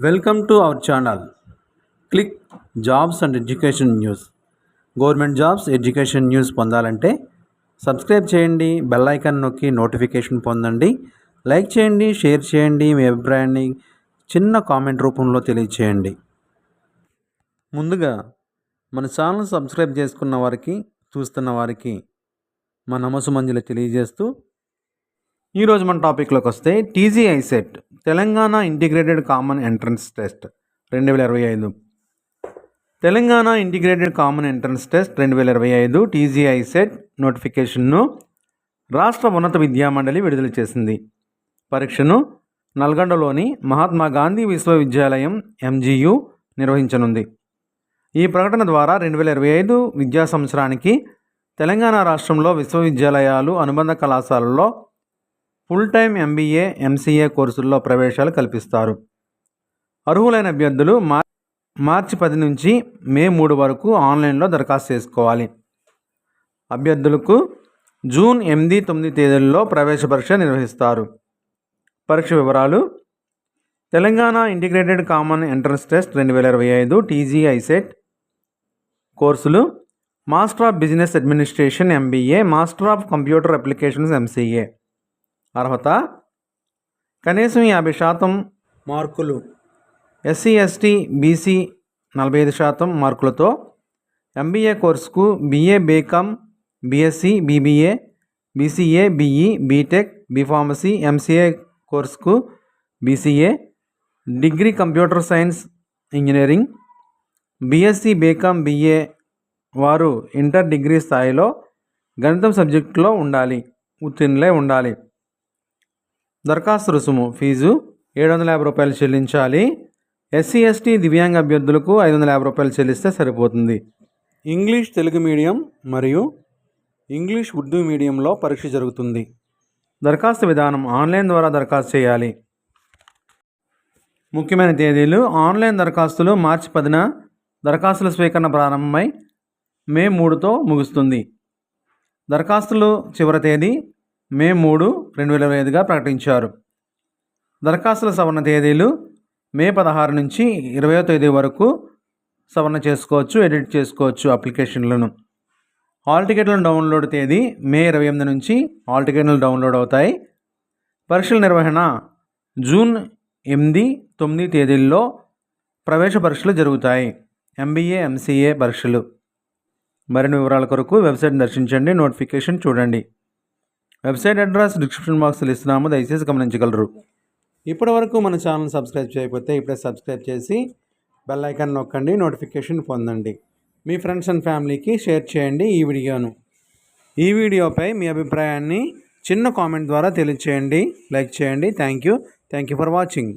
Welcome to our channel. Click jobs and education news. Government jobs education news పొందాలంటే subscribe చేయండి, bell icon నొక్కి notification పొందండి. Like చేయండి, share చేయండి, మీ అభిప్రాయాన్ని చిన్న కామెంట్ రూపంలో తెలియచేయండి. ముందుగా మన ఛానల్ సబ్స్క్రైబ్ చేసుకున్న వారికి, చూస్తున్న వారికి మా నమస్సుమంజలి తెలియజేస్తూ ఈరోజు మన టాపిక్లోకి వస్తే TGICET Telangana integrated common entrance test 2025. Telangana integrated common entrance test 2025 TGICET నోటిఫికేషన్ను రాష్ట్ర ఉన్నత విద్యామండలి విడుదల చేసింది. పరీక్షను నల్గొండలోని మహాత్మా గాంధీ విశ్వవిద్యాలయం ఎంజీయు నిర్వహించనుంది. ఈ ప్రకటన ద్వారా 2025 విద్యా సంవత్సరానికి తెలంగాణ రాష్ట్రంలో విశ్వవిద్యాలయాలు, అనుబంధ కళాశాలల్లో ఫుల్ టైం ఎంబీఏ, ఎంసీఏ కోర్సుల్లో ప్రవేశాలు కల్పిస్తారు. అర్హులైన అభ్యర్థులు మార్చి 10 నుంచి మే 3 వరకు ఆన్లైన్లో దరఖాస్తు చేసుకోవాలి. అభ్యర్థులకు జూన్ 8, 9 తేదీల్లో ప్రవేశ పరీక్ష నిర్వహిస్తారు. పరీక్ష వివరాలు: Telangana integrated common entrance test 2025 TG ICET కోర్సులు: master of business administration MBA, master of computer applications MCA. అర్హత: కనీసం 50% మార్కులు, ఎస్సీ, ఎస్టీ, బీసీ 45% మార్కులతో ఎంబీఏ కోర్సుకు BA, BCom, BSc, BBA, BCA, BE, BTech, B pharmacy, MCA కోర్సుకు BCA, degree computer science engineering, BSc, BCom, BA వారు inter degree స్థాయిలో గణితం సబ్జెక్టులో ఉత్తీర్ణులై ఉండాలి. దరఖాస్తు రుసుము: ఫీజు ₹750 చెల్లించాలి. ఎస్సీ, ఎస్టీ, దివ్యాంగ అభ్యర్థులకు ₹550 చెల్లిస్తే సరిపోతుంది. ఇంగ్లీష్ తెలుగు మీడియం మరియు ఇంగ్లీష్ ఉర్దూ మీడియంలో పరీక్ష జరుగుతుంది. దరఖాస్తు విధానం: ఆన్లైన్ ద్వారా దరఖాస్తు చేయాలి. ముఖ్యమైన తేదీలు: ఆన్లైన్ దరఖాస్తులు మార్చి 10న దరఖాస్తుల స్వీకరణ ప్రారంభమై మే 3తో ముగుస్తుంది. దరఖాస్తులు చివరి తేదీ మే 3, 2025గా ప్రకటించారు. దరఖాస్తుల సవరణ తేదీలు మే 16 నుంచి 20వ తేదీ వరకు సవరణ చేసుకోవచ్చు, ఎడిట్ చేసుకోవచ్చు అప్లికేషన్లను. హాల్ టికెట్లను డౌన్లోడ్ తేదీ మే 28 నుంచి హాల్ టికెట్లు డౌన్లోడ్ అవుతాయి. పరీక్షల నిర్వహణ: జూన్ 8, 9 తేదీల్లో ప్రవేశ పరీక్షలు జరుగుతాయి. ఎంబీఏ, ఎంసీఏ పరీక్షలు. మరిన్ని వివరాల కొరకు వెబ్సైట్ దర్శించండి, నోటిఫికేషన్ చూడండి. వెబ్సైట్ అడ్రస్ డిస్క్రిప్షన్ బాక్స్లో ఇస్తున్నాము, దయచేసి గమనించగలరు. ఇప్పటి వరకు మన ఛానల్ సబ్స్క్రైబ్ చేయకపోతే ఇప్పుడే సబ్స్క్రైబ్ చేసి బెల్ ఐకాన్ నొక్కండి, నోటిఫికేషన్ పొందండి. మీ ఫ్రెండ్స్ అండ్ ఫ్యామిలీకి షేర్ చేయండి ఈ వీడియోపై మీ అభిప్రాయాన్ని చిన్న కామెంట్ ద్వారా తెలియచేయండి. లైక్ చేయండి. Thank you for watching.